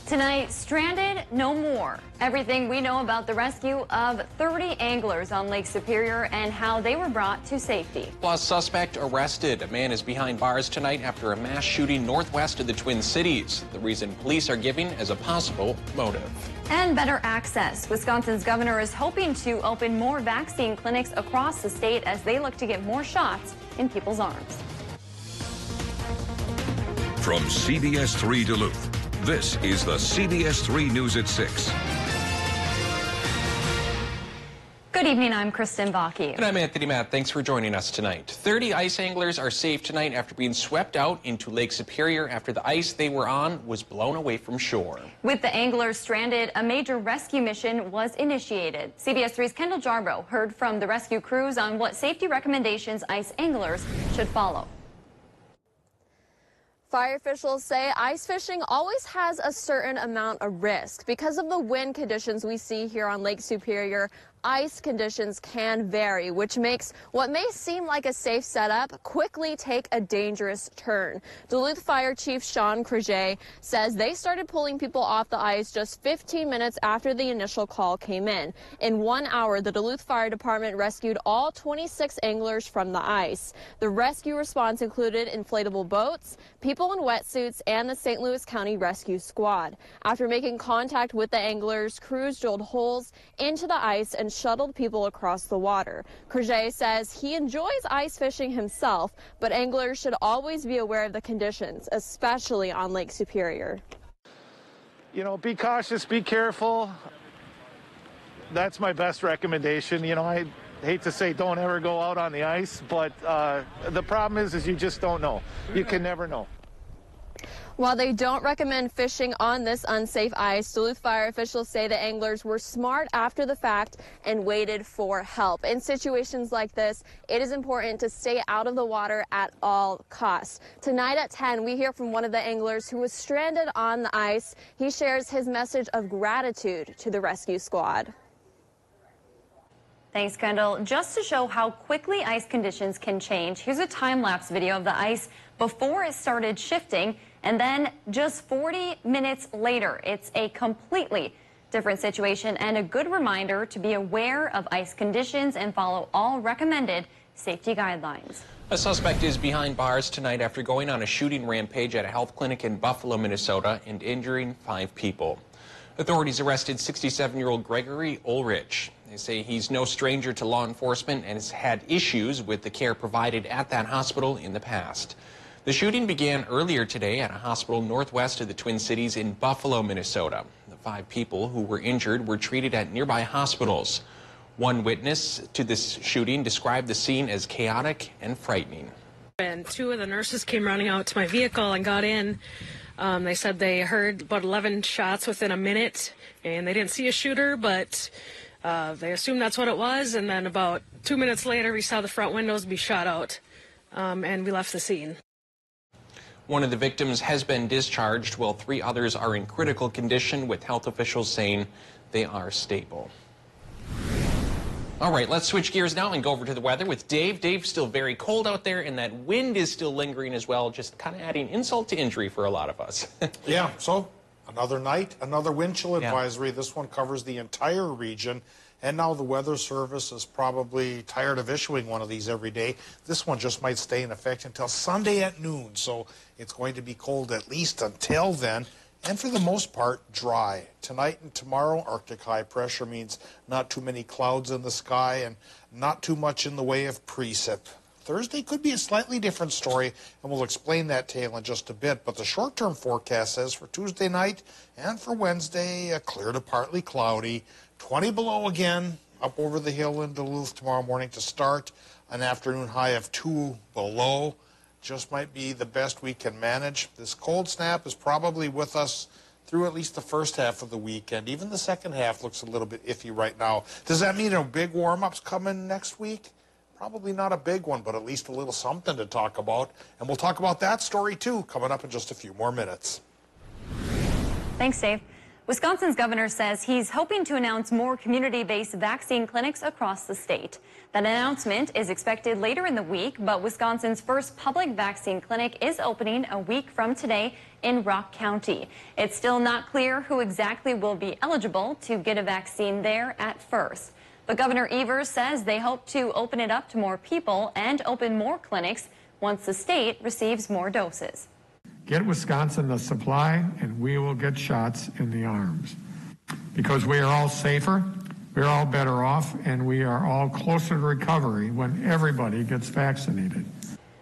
Tonight, stranded no more. Everything we know about the rescue of 30 anglers on Lake Superior and how they were brought to safety. Plus, suspect arrested. A man is behind bars tonight after a mass shooting northwest of the Twin Cities. The reason police are giving as a possible motive. And better access. Wisconsin's governor is hoping to open more vaccine clinics across the state as they look to get more shots in people's arms. From CBS3 Duluth. This is the CBS3 News at 6. Good evening, I'm Kristen Bakke. And I'm Anthony Matt. Thanks for joining us tonight. 30 ice anglers are safe tonight after being swept out into Lake Superior after the ice they were on was blown away from shore. With the anglers stranded, a major rescue mission was initiated. CBS3's Kendall Jarbo heard from the rescue crews on what safety recommendations ice anglers should follow. Fire officials say ice fishing always has a certain amount of risk. Because of the wind conditions we see here on Lake Superior, ice conditions can vary, which makes what may seem like a safe setup quickly take a dangerous turn. Duluth Fire Chief Sean Crege says they started pulling people off the ice just 15 minutes after the initial call came in. In 1 hour, the Duluth Fire Department rescued all 26 anglers from the ice. The rescue response included inflatable boats, people in wetsuits, and the St. Louis County Rescue Squad. After making contact with the anglers, crews drilled holes into the ice and shuttled people across the water. Crege says he enjoys ice fishing himself, but anglers should always be aware of the conditions, especially on Lake Superior. You know, be cautious, be careful. That's my best recommendation. You know, I hate to say don't ever go out on the ice, but the problem is you just don't know. You can never know. While they don't recommend fishing on this unsafe ice, Duluth fire officials say the anglers were smart after the fact and waited for help. In situations like this, it is important to stay out of the water at all costs. Tonight at 10, we hear from one of the anglers who was stranded on the ice. He shares his message of gratitude to the rescue squad. Thanks, Kendall. Just to show how quickly ice conditions can change, here's a time-lapse video of the ice before it started shifting, and then just 40 minutes later. It's a completely different situation and a good reminder to be aware of ice conditions and follow all recommended safety guidelines. A suspect is behind bars tonight after going on a shooting rampage at a health clinic in Buffalo, Minnesota, and injuring 5 people. Authorities arrested 67-year-old Gregory Ulrich. They say he's no stranger to law enforcement and has had issues with the care provided at that hospital in the past. The shooting began earlier today at a hospital northwest of the Twin Cities in Buffalo, Minnesota. The 5 people who were injured were treated at nearby hospitals. One witness to this shooting described the scene as chaotic and frightening. And 2 of the nurses came running out to my vehicle and got in. They said they heard about 11 shots within a minute, and they didn't see a shooter, but they assumed that's what it was. And then about 2 minutes later, we saw the front windows be shot out, and we left the scene. One of the victims has been discharged, while 3 others are in critical condition, with health officials saying they are stable. All right, let's switch gears now and go over to the weather with Dave. Dave's still very cold out there, and that wind is still lingering as well, just kind of adding insult to injury for a lot of us. Yeah, so another night, another wind chill advisory. Yeah. This one covers the entire region. And now the Weather Service is probably tired of issuing one of these every day. This one just might stay in effect until Sunday at noon. So it's going to be cold at least until then. And for the most part, dry. Tonight and tomorrow, Arctic high pressure means not too many clouds in the sky and not too much in the way of precip. Thursday could be a slightly different story, and we'll explain that tale in just a bit. But the short-term forecast says for Tuesday night and for Wednesday, clear to partly cloudy. 20 below again, up over the hill in Duluth tomorrow morning to start. An afternoon high of 2 below. Just might be the best we can manage. This cold snap is probably with us through at least the first half of the weekend. Even the second half looks a little bit iffy right now. Does that mean big warm-ups coming next week? Probably not a big one, but at least a little something to talk about. And we'll talk about that story, too, coming up in just a few more minutes. Thanks, Dave. Wisconsin's governor says he's hoping to announce more community-based vaccine clinics across the state. That announcement is expected later in the week, but Wisconsin's first public vaccine clinic is opening a week from today in Rock County. It's still not clear who exactly will be eligible to get a vaccine there at first. But Governor Evers says they hope to open it up to more people and open more clinics once the state receives more doses. Get Wisconsin the supply, and we will get shots in the arms. Because we are all safer, we're all better off, and we are all closer to recovery when everybody gets vaccinated.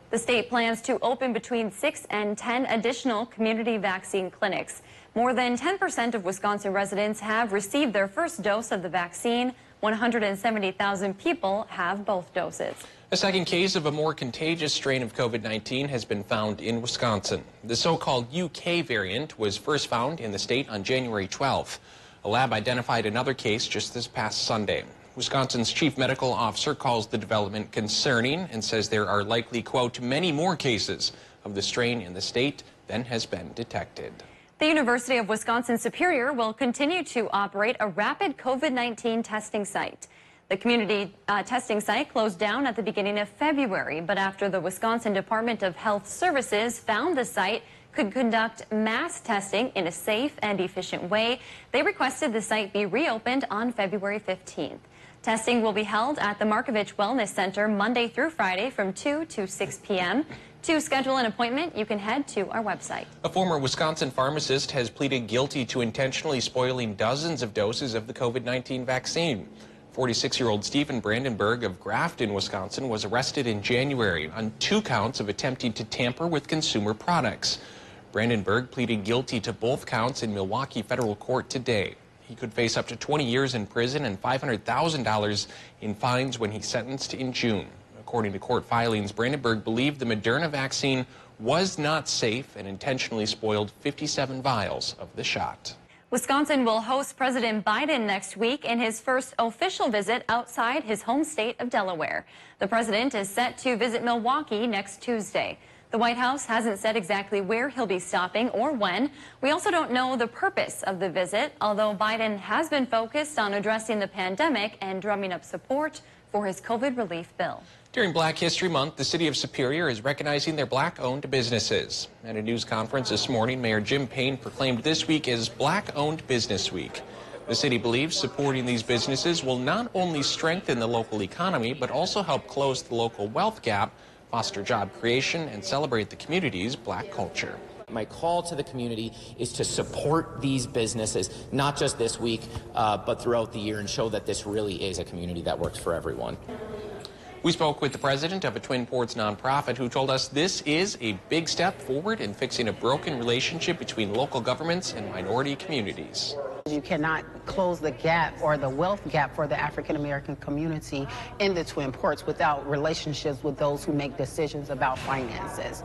The state plans to open between 6 and 10 additional community vaccine clinics. More than 10% of Wisconsin residents have received their first dose of the vaccine. 170,000 people have both doses. A second case of a more contagious strain of COVID-19 has been found in Wisconsin. The so-called UK variant was first found in the state on January 12th. A lab identified another case just this past Sunday. Wisconsin's chief medical officer calls the development concerning and says there are likely, quote, many more cases of the strain in the state than has been detected. The University of Wisconsin-Superior will continue to operate a rapid COVID-19 testing site. The community testing site closed down at the beginning of February, but after the Wisconsin Department of Health Services found the site could conduct mass testing in a safe and efficient way, they requested the site be reopened on February 15th. Testing will be held at the Markovich Wellness Center Monday through Friday from 2 to 6 p.m. To schedule an appointment, you can head to our website. A former Wisconsin pharmacist has pleaded guilty to intentionally spoiling dozens of doses of the COVID-19 vaccine. 46-year-old Stephen Brandenburg of Grafton, Wisconsin, was arrested in January on 2 counts of attempting to tamper with consumer products. Brandenburg pleaded guilty to both counts in Milwaukee federal court today. He could face up to 20 years in prison and $500,000 in fines when he's sentenced in June. According to court filings, Brandenburg believed the Moderna vaccine was not safe and intentionally spoiled 57 vials of the shot. Wisconsin will host President Biden next week in his first official visit outside his home state of Delaware. The president is set to visit Milwaukee next Tuesday. The White House hasn't said exactly where he'll be stopping or when. We also don't know the purpose of the visit, although Biden has been focused on addressing the pandemic and drumming up support for his COVID relief bill. During Black History Month, the city of Superior is recognizing their Black-owned businesses. At a news conference this morning, Mayor Jim Payne proclaimed this week as Black-Owned Business Week. The city believes supporting these businesses will not only strengthen the local economy, but also help close the local wealth gap, foster job creation, and celebrate the community's Black culture. My call to the community is to support these businesses, not just this week, but throughout the year, and show that this really is a community that works for everyone. We spoke with the president of a Twin Ports nonprofit who told us this is a big step forward in fixing a broken relationship between local governments and minority communities. You cannot close the gap or the wealth gap for the African American community in the Twin Ports without relationships with those who make decisions about finances.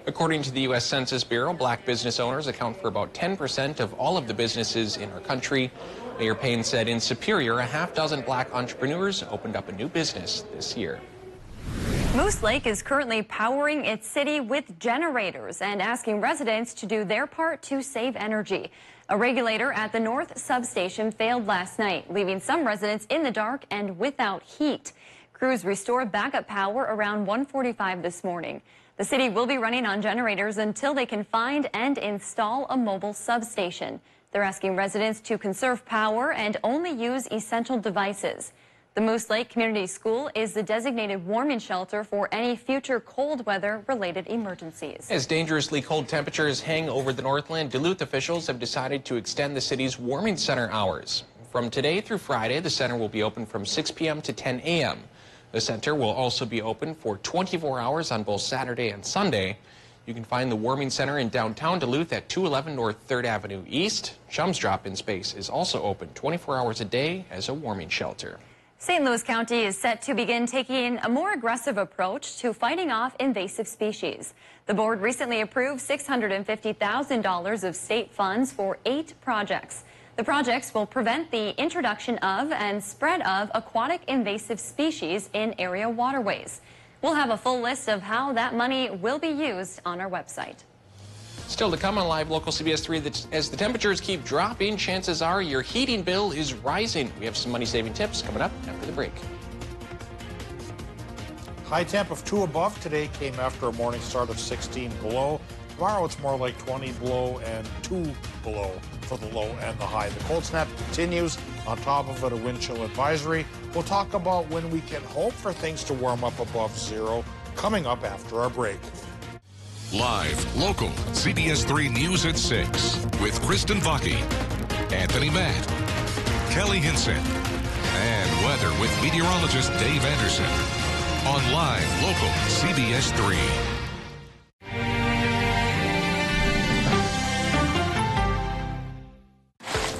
According to the U.S. Census Bureau, Black business owners account for about 10% of all of the businesses in our country. Mayor Payne said in Superior, a half-dozen Black entrepreneurs opened up a new business this year. Moose Lake is currently powering its city with generators and asking residents to do their part to save energy. A regulator at the North substation failed last night, leaving some residents in the dark and without heat. Crews restored backup power around 1:45 this morning. The city will be running on generators until they can find and install a mobile substation. They're asking residents to conserve power and only use essential devices. The Moose Lake Community School is the designated warming shelter for any future cold weather-related emergencies. As dangerously cold temperatures hang over the Northland, Duluth officials have decided to extend the city's warming center hours. From today through Friday, the center will be open from 6 p.m. to 10 a.m. The center will also be open for 24 hours on both Saturday and Sunday. You can find the warming center in downtown Duluth at 211 North 3rd Avenue East. Chum's Drop-In Space is also open 24 hours a day as a warming shelter. St. Louis County is set to begin taking a more aggressive approach to fighting off invasive species. The board recently approved $650,000 of state funds for 8 projects. The projects will prevent the introduction of and spread of aquatic invasive species in area waterways. We'll have a full list of how that money will be used on our website. Still to come on Live Local CBS 3, as the temperatures keep dropping, chances are your heating bill is rising. We have some money-saving tips coming up after the break. High temp of 2 above today came after a morning start of 16 below. Tomorrow it's more like 20 below and 2 below for the low and the high. The cold snap continues. On top of it, a wind chill advisory. We'll talk about when we can hope for things to warm up above zero coming up after our break. Live, local, CBS 3 News at 6 with Kristen Vaki, Anthony Matt, Kelly Hinson, and weather with meteorologist Dave Anderson on Live, local, CBS 3.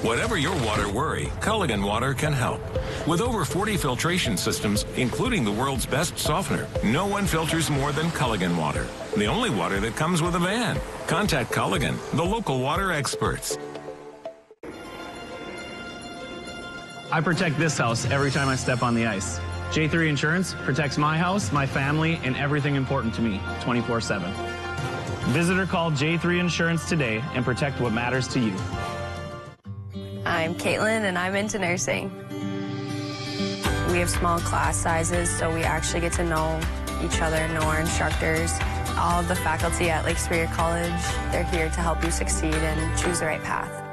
Whatever your water worry, Culligan Water can help. With over 40 filtration systems, including the world's best softener, no one filters more than Culligan Water. The only water that comes with a van. Contact Culligan, the local water experts. I protect this house every time I step on the ice. J3 Insurance protects my house, my family, and everything important to me 24/7. Visit or call J3 Insurance today and protect what matters to you. I'm Caitlin, and I'm into nursing. We have small class sizes, so we actually get to know each other, know our instructors. All of the faculty at Lake Superior College, they're here to help you succeed and choose the right path.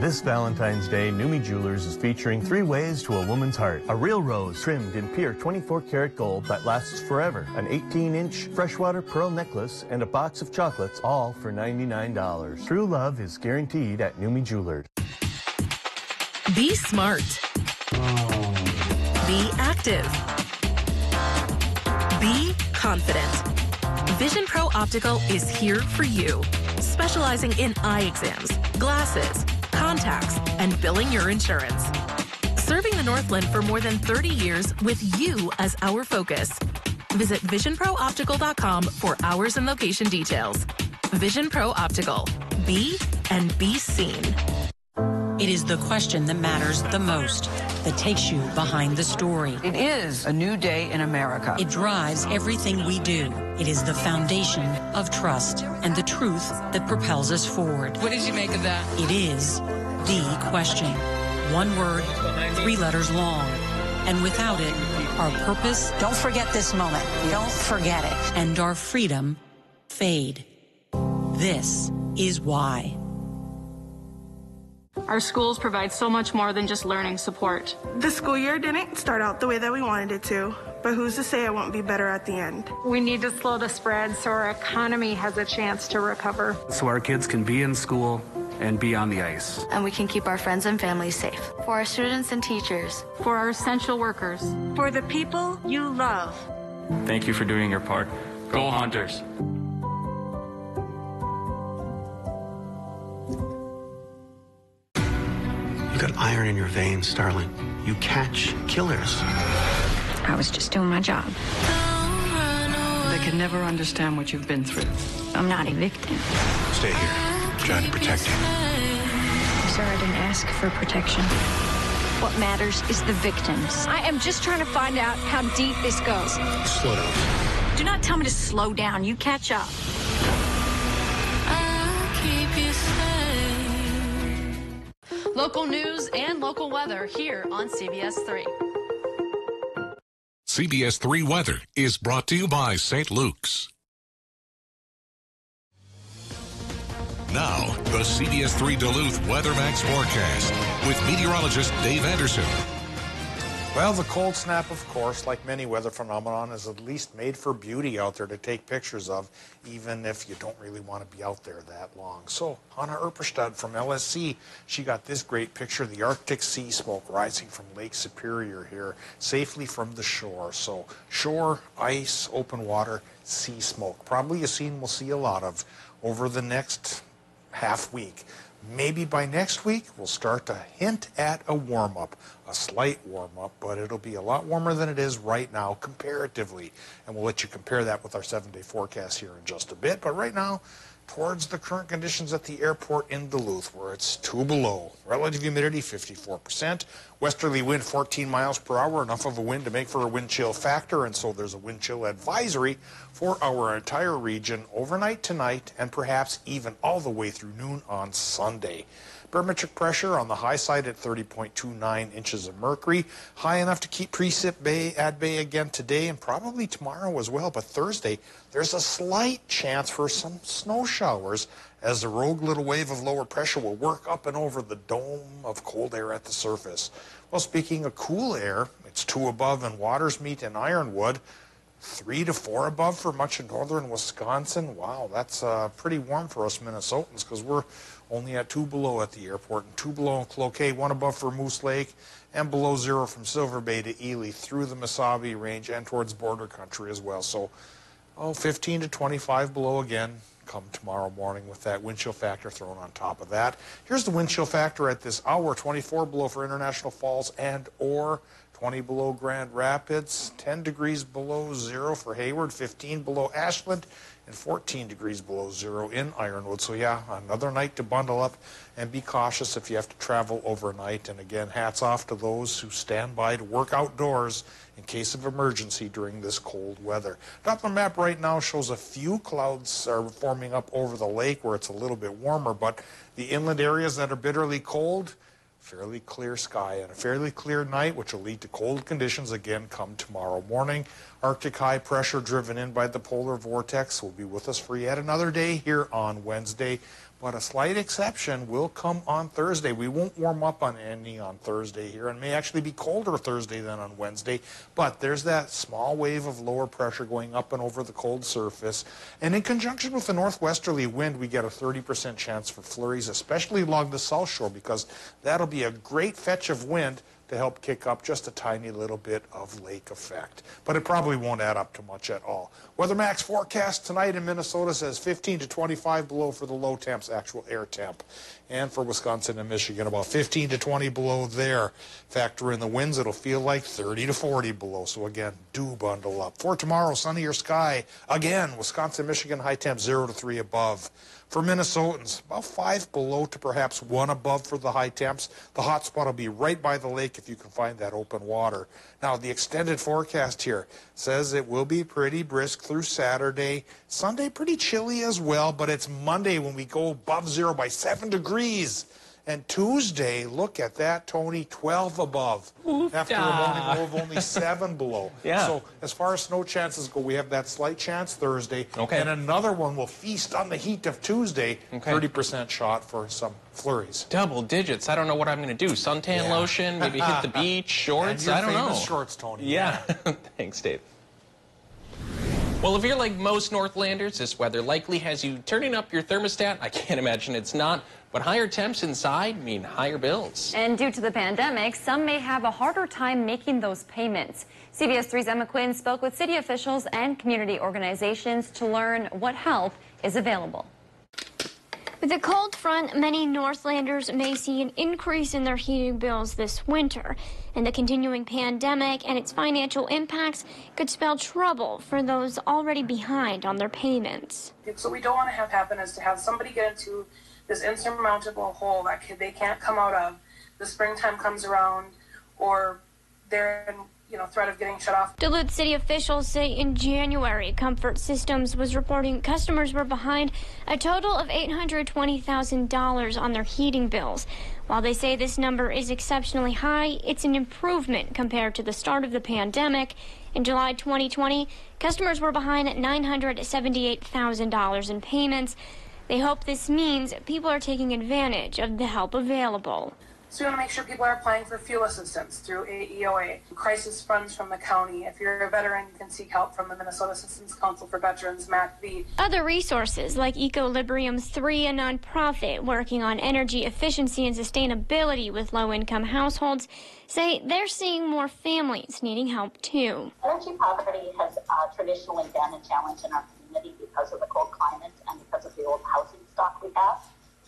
This Valentine's Day, Numi Jewelers is featuring 3 ways to a woman's heart. A real rose trimmed in pure 24-karat gold that lasts forever. An 18-inch freshwater pearl necklace and a box of chocolates, all for $99. True love is guaranteed at Numi Jewelers. Be smart. Be active. Be confident. Vision Pro Optical is here for you, specializing in eye exams, glasses, contacts, and billing your insurance. Serving the Northland for more than 30 years with you as our focus. Visit visionprooptical.com for hours and location details. Vision Pro Optical. Be and be seen. It is the question that matters the most, that takes you behind the story. It is a new day in America. It drives everything we do. It is the foundation of trust and the truth that propels us forward. What did you make of that? It is the question. 1 word, 3 letters long. And without it, our purpose... Don't forget this moment. Don't forget it. And our freedom fade. This is why. Our schools provide so much more than just learning support. The school year didn't start out the way that we wanted it to, but who's to say it won't be better at the end? We need to slow the spread so our economy has a chance to recover. So our kids can be in school and be on the ice. And we can keep our friends and families safe. For our students and teachers. For our essential workers. For the people you love. Thank you for doing your part. Go Hunters! You got iron in your veins, Starling. You catch killers. I was just doing my job. They can never understand what you've been through. I'm not a victim. Stay here. I'm trying to protect you. Sir, I didn't ask for protection. What matters is the victims. I am just trying to find out how deep this goes. Slow down. Do not tell me to slow down. You catch up. Local news and local weather here on CBS 3. CBS 3 weather is brought to you by St. Luke's. Now, the CBS 3 Duluth WeatherMax forecast with meteorologist Dave Anderson. Well, the cold snap, of course, like many weather phenomenon, is at least made for beauty out there to take pictures of, even if you don't really want to be out there that long. So, Hannah Erperstad from LSC, she got this great picture of the Arctic sea smoke rising from Lake Superior here, safely from the shore. So, shore, ice, open water, sea smoke. Probably a scene we'll see a lot of over the next half week. Maybe by next week, we'll start to hint at a warm-up, a slight warm-up, but it'll be a lot warmer than it is right now comparatively. And we'll let you compare that with our 7-day forecast here in just a bit. But right now, towards the current conditions at the airport in Duluth, where it's 2 below. Relative humidity 54%. Westerly wind 14 miles per hour, enough of a wind to make for a wind chill factor, and so there's a wind chill advisory for our entire region overnight tonight and perhaps even all the way through noon on Sunday. Barometric pressure on the high side at 30.29 inches of mercury, high enough to keep precip at bay again today and probably tomorrow as well. But Thursday, there's a slight chance for some snow showers as the rogue little wave of lower pressure will work up and over the dome of cold air at the surface. Well, speaking of cool air, it's 2 above in Watersmeet and Ironwood, 3 to 4 above for much of northern Wisconsin. Wow, that's pretty warm for us Minnesotans because we're only at 2 below at the airport and 2 below in Cloquet, 1 above for Moose Lake, and below 0 from Silver Bay to Ely through the Mesabi Range and towards border country as well. So, 15 to 25 below again come tomorrow morning with that wind chill factor thrown on top of that. Here's the wind chill factor at this hour: 24 below for International Falls and or 20 below Grand Rapids, 10 degrees below 0 for Hayward, 15 below Ashland, and 14 degrees below 0 in Ironwood. So yeah, another night to bundle up and be cautious if you have to travel overnight. And again, hats off to those who stand by to work outdoors in case of emergency during this cold weather. Doppler map right now shows a few clouds are forming up over the lake where it's a little bit warmer, but the inland areas that are bitterly cold, fairly clear sky and a fairly clear night, which will lead to cold conditions again come tomorrow morning. Arctic high pressure driven in by the polar vortex will be with us for yet another day here on Wednesday. But a slight exception will come on Thursday. We won't warm up on any on Thursday here, and may actually be colder Thursday than on Wednesday. But there's that small wave of lower pressure going up and over the cold surface. And in conjunction with the northwesterly wind, we get a 30% chance for flurries, especially along the south shore, because that'll be a great fetch of wind to help kick up just a tiny little bit of lake effect. But it probably won't add up to much at all. Weather Max forecast tonight in Minnesota says 15 to 25 below for the low temps, actual air temp. And for Wisconsin and Michigan, about 15 to 20 below there. Factor in the winds, it'll feel like 30 to 40 below. So again, do bundle up. For tomorrow, sunnier sky. Again, Wisconsin, Michigan, high temp 0 to 3 above. For Minnesotans, about 5 below to perhaps 1 above for the high temps. The hot spot will be right by the lake if you can find that open water. Now, the extended forecast here says it will be pretty brisk through Saturday. Sunday, pretty chilly as well, but it's Monday when we go above 0 by 7 degrees. And Tuesday, look at that, Tony, 12 above. After a morning low of only 7 below. Yeah. So as far as snow chances go, we have that slight chance Thursday. Okay. And another one will feast on the heat of Tuesday. Okay. 30% shot for some flurries. Double digits. I don't know what I'm going to do. Suntan lotion, maybe hit the beach, shorts. And I don't know. famous shorts, Tony. Yeah. Thanks, Dave. Well, if you're like most Northlanders, this weather likely has you turning up your thermostat. I can't imagine it's not. But higher temps inside mean higher bills. And due to the pandemic, some may have a harder time making those payments. CBS 3's Emma Quinn spoke with city officials and community organizations to learn what help is available. With a cold front, many Northlanders may see an increase in their heating bills this winter. And the continuing pandemic and its financial impacts could spell trouble for those already behind on their payments. So we don't want to have happen is to have somebody get into this insurmountable hole that they can't come out of. The springtime comes around, or they're in threat of getting shut off. Duluth city officials say in January, Comfort Systems was reporting customers were behind a total of $820,000 on their heating bills. While they say this number is exceptionally high, it's an improvement compared to the start of the pandemic. In July 2020, customers were behind at $978,000 in payments. They hope this means people are taking advantage of the help available. So we want to make sure people are applying for fuel assistance through AEOA, crisis funds from the county. If you're a veteran, you can seek help from the Minnesota Assistance Council for Veterans, MACV. Other resources like Equilibrium 3, a nonprofit working on energy efficiency and sustainability with low-income households, say they're seeing more families needing help too. Energy poverty has traditionally been a challenge in our community because of the cold climate and because of the old housing stock we have.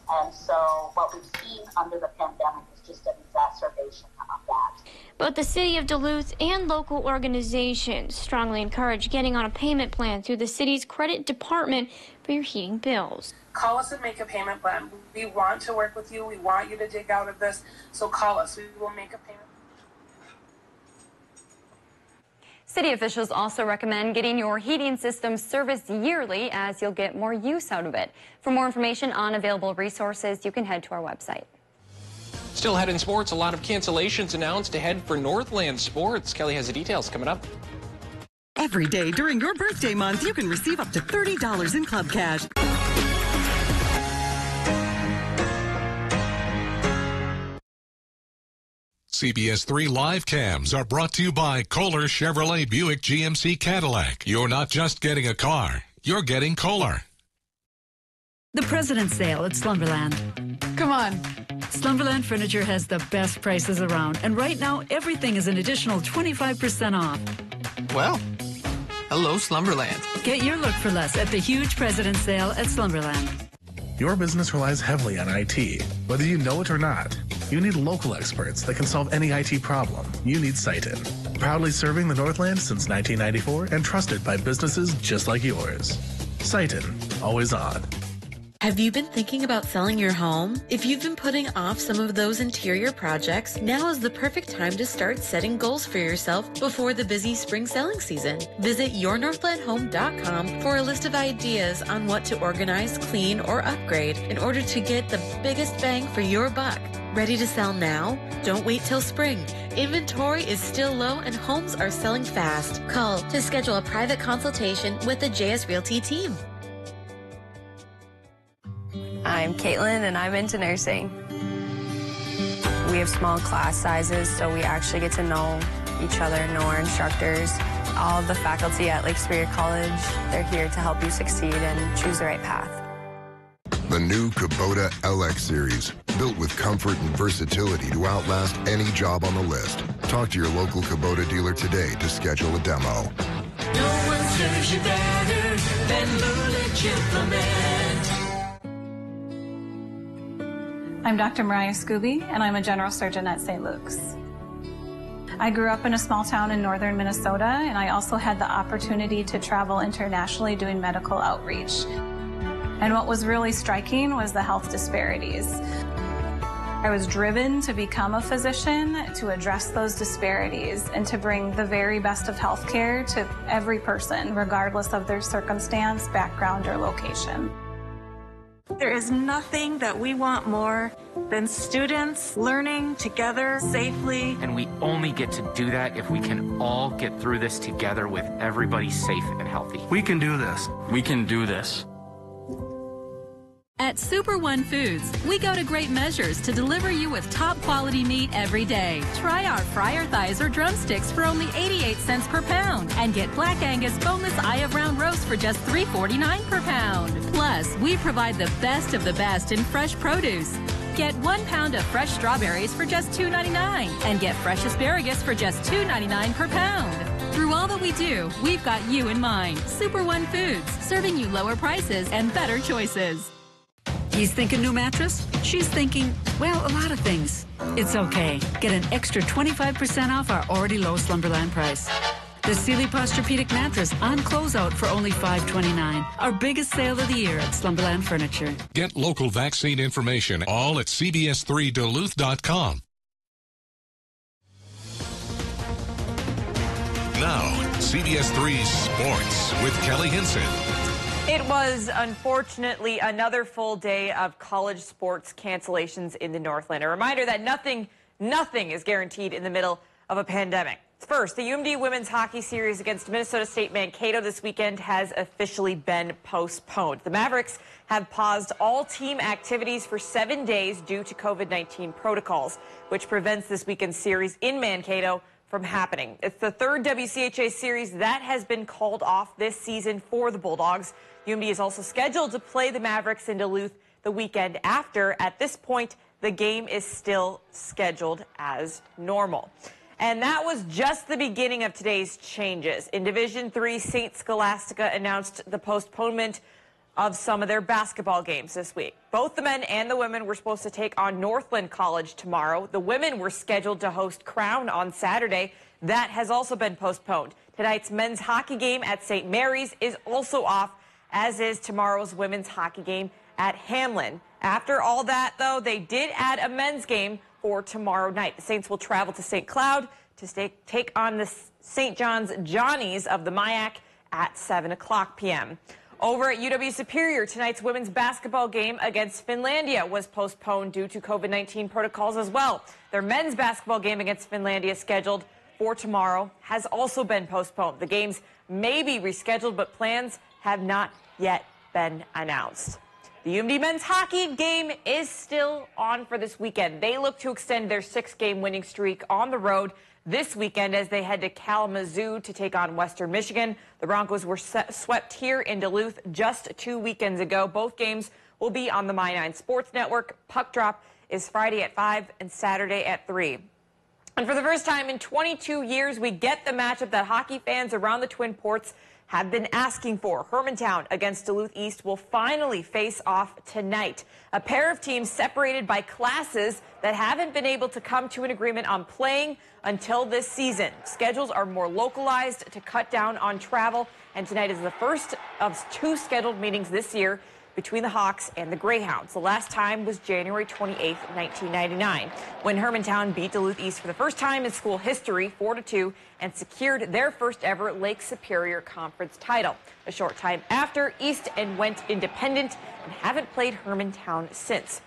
And so what we've seen under the pandemic is just an exacerbation of that. Both the city of Duluth and local organizations strongly encourage getting on a payment plan through the city's credit department for your heating bills. Call us and make a payment plan. We want to work with you. We want you to dig out of this. So call us. We will make a payment. City officials also recommend getting your heating system serviced yearly, as you'll get more use out of it. For more information on available resources, you can head to our website. Still ahead in sports, a lot of cancellations announced ahead for Northland Sports. Kelly has the details coming up. Every day during your birthday month, you can receive up to $30 in club cash. CBS3 live cams are brought to you by Kohler Chevrolet Buick GMC Cadillac. You're not just getting a car, you're getting Kohler. The President's Sale at Slumberland. Come on. Slumberland Furniture has the best prices around, and right now everything is an additional 25% off. Well, hello Slumberland. Get your look for less at the huge President's Sale at Slumberland. Your business relies heavily on IT. Whether you know it or not, you need local experts that can solve any IT problem. You need Citin. Proudly serving the Northland since 1994 and trusted by businesses just like yours. Citin, always on. Have you been thinking about selling your home? If you've been putting off some of those interior projects, now is the perfect time to start setting goals for yourself before the busy spring selling season. Visit yournorthlandhome.com for a list of ideas on what to organize, clean, or upgrade in order to get the biggest bang for your buck. Ready to sell now? Don't wait till spring. Inventory is still low and homes are selling fast. Call to schedule a private consultation with the JS Realty team. I'm Caitlin and I'm into nursing. We have small class sizes, so we actually get to know each other, know our instructors. All of the faculty at Lake Superior College, they're here to help you succeed and choose the right path. The new Kubota LX Series, built with comfort and versatility to outlast any job on the list. Talk to your local Kubota dealer today to schedule a demo. No one serves you better than Lulich Implement. I'm Dr. Mariah Scooby, and I'm a general surgeon at St. Luke's. I grew up in a small town in northern Minnesota, and I also had the opportunity to travel internationally doing medical outreach. And what was really striking was the health disparities. I was driven to become a physician to address those disparities and to bring the very best of healthcare to every person, regardless of their circumstance, background, or location. There is nothing that we want more than students learning together safely. And we only get to do that if we can all get through this together with everybody safe and healthy. We can do this. We can do this. At Super One Foods, we go to great measures to deliver you with top quality meat every day. Try our fryer thighs or drumsticks for only 88 cents per pound and get Black Angus boneless Eye of Round roast for just $3.49 per pound. Plus, we provide the best in fresh produce. Get 1 pound of fresh strawberries for just $2.99 and get fresh asparagus for just $2.99 per pound. Through all that we do, we've got you in mind. Super One Foods, serving you lower prices and better choices. He's thinking new mattress. She's thinking, well, a lot of things. It's okay. Get an extra 25% off our already low Slumberland price. The Sealy Posturepedic mattress on closeout for only $5.29. Our biggest sale of the year at Slumberland Furniture. Get local vaccine information all at CBS3Duluth.com. Now, CBS3 Sports with Kelly Hinson. It was, unfortunately, another full day of college sports cancellations in the Northland. A reminder that nothing is guaranteed in the middle of a pandemic. First, the UMD women's hockey series against Minnesota State Mankato this weekend has officially been postponed. The Mavericks have paused all team activities for 7 days due to COVID-19 protocols, which prevents this weekend's series in Mankato from happening. It's the third WCHA series that has been called off this season for the Bulldogs. UMD is also scheduled to play the Mavericks in Duluth the weekend after. At this point, the game is still scheduled as normal. And that was just the beginning of today's changes. In Division III, St. Scholastica announced the postponement of some of their basketball games this week. Both the men and the women were supposed to take on Northland College tomorrow. The women were scheduled to host Crown on Saturday. That has also been postponed. Tonight's men's hockey game at St. Mary's is also off, as is tomorrow's women's hockey game at Hamlin. After all that, though, they did add a men's game for tomorrow night. The Saints will travel to St. Cloud to take on the St. John's Johnnies of the MIAC at 7 o'clock p.m. Over at UW Superior, tonight's women's basketball game against Finlandia was postponed due to COVID-19 protocols as well. Their men's basketball game against Finlandia, scheduled for tomorrow, has also been postponed. The games may be rescheduled, but plans have not yet been announced. The UMD men's hockey game is still on for this weekend. They look to extend their 6-game winning streak on the road this weekend as they head to Kalamazoo to take on Western Michigan. The Broncos were swept here in Duluth just 2 weekends ago. Both games will be on the My9 Sports Network. Puck drop is Friday at 5 and Saturday at 3. And for the first time in 22 years, we get the matchup that hockey fans around the Twin Ports have been asking for. Hermantown against Duluth East will finally face off tonight. A pair of teams separated by classes that haven't been able to come to an agreement on playing until this season. Schedules are more localized to cut down on travel, and tonight is the first of 2 scheduled meetings this year between the Hawks and the Greyhounds. The last time was January 28th, 1999, when Hermantown beat Duluth East for the first time in school history 4-2 and secured their first ever Lake Superior Conference title. A short time after, East went independent and haven't played Hermantown since.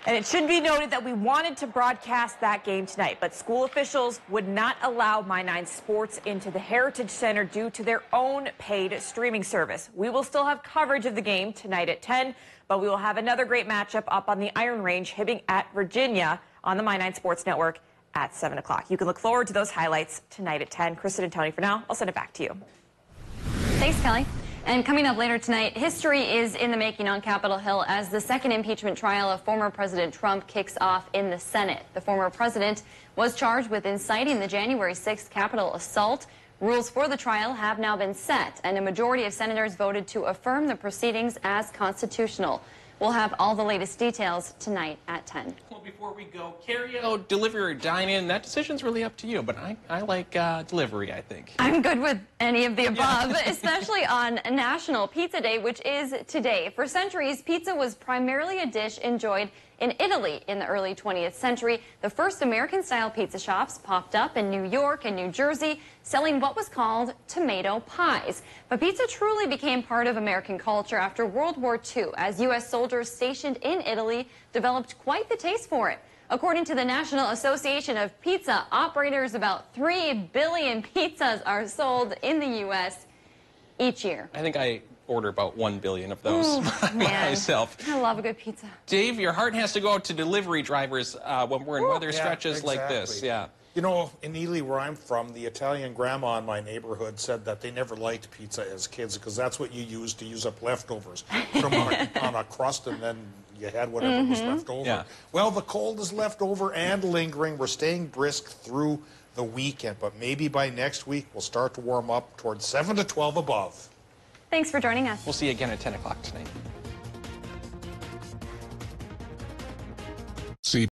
And it should be noted that we wanted to broadcast that game tonight, but school officials would not allow My9 Sports into the Heritage Center due to their own paid streaming service. We will still have coverage of the game tonight at 10, but we will have another great matchup up on the Iron Range, Hibbing at Virginia on the My9 Sports Network at 7 o'clock. You can look forward to those highlights tonight at 10. Kristen and Tony, for now, I'll send it back to you. Thanks, Kelly. And coming up later tonight, history is in the making on Capitol Hill as the second impeachment trial of former President Trump kicks off in the Senate. The former president was charged with inciting the January 6th Capitol assault. Rules for the trial have now been set, and a majority of senators voted to affirm the proceedings as constitutional. We'll have all the latest details tonight at 10. Well, before we go, carry out, delivery, or dine in, that decision's really up to you, but I like delivery, I think. I'm good with any of the above, especially on National Pizza Day, which is today. For centuries, pizza was primarily a dish enjoyed in Italy in the early 20th century. The first American-style pizza shops popped up in New York and New Jersey, selling what was called tomato pies. But pizza truly became part of American culture after World War II, as U.S. soldiers stationed in Italy developed quite the taste for it. According to the National Association of Pizza Operators, about 3 billion pizzas are sold in the U.S. each year. I think I order about 1 billion of those myself. I love a good pizza. Dave, your heart has to go out to delivery drivers when we're in weather stretches like this. Yeah. You know, in Ely, where I'm from, the Italian grandma in my neighborhood said that they never liked pizza as kids because that's what you used to use up leftovers. Put them on a crust and then you had whatever was left over. Yeah. Well, the cold is left over and lingering. We're staying brisk through the weekend, but maybe by next week we'll start to warm up towards 7 to 12 above. Thanks for joining us. We'll see you again at 10 o'clock tonight.